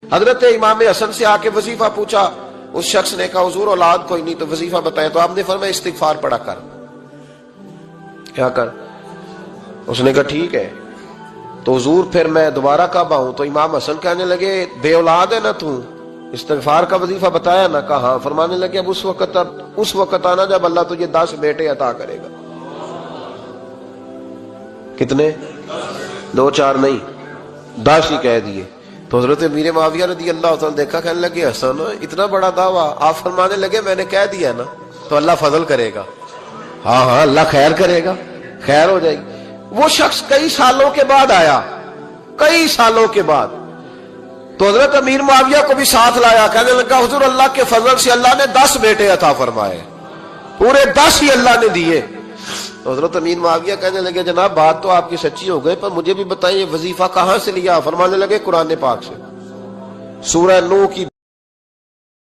حضرت امام حسن سے آ کے وظیفہ پوچھا، اس شخص نے کہا حضور اولاد کوئی نہیں تو وظیفہ بتائیں، تو آپ نے فرمایا استغفار پڑھا کر، کیا کر؟ اس نے کہا ٹھیک ہے۔ تو حضور پھر میں دوبارہ کعبہ ہوں، تو امام حسن کہنے لگے بے اولاد ہے نا تو، استغفار کا وظیفہ بتایا نا؟ کہا ہاں۔ فرمانے لگے اب اس وقت آنا جب اللہ تجھے 10 بیٹے عطا کرے گا۔ کتنے؟ 2 4 نہیں، 10 ہی کہہ دیے۔ تو حضرت امیر معاویہ رضی اللہ تعالیٰ دیکھا، کہنے لگے حسن اتنا بڑا دعویٰ؟ آپ فرمانے لگے میں نے کہہ دیا نا تو اللہ فضل کرے گا، ہاں ہاں اللہ خیر کرے گا، خیر ہو جائے گی۔ وہ شخص کئی سالوں کے بعد آیا، کئی سالوں کے بعد، تو حضرت امیر معاویہ کو بھی ساتھ لایا، کہنے لگا حضور اللہ کے فضل سے اللہ نے 10 بیٹے عطا فرمائے، پورے 10 ہی اللہ نے دیے۔ تو حضرت امیر معاویہ کہنے لگے جناب بات تو آپ کی سچی ہو گئی، پر مجھے بھی بتائیں یہ وظیفہ کہاں سے لیا؟ فرمانے لگے قرآن پاک سے، سورہ نوح کی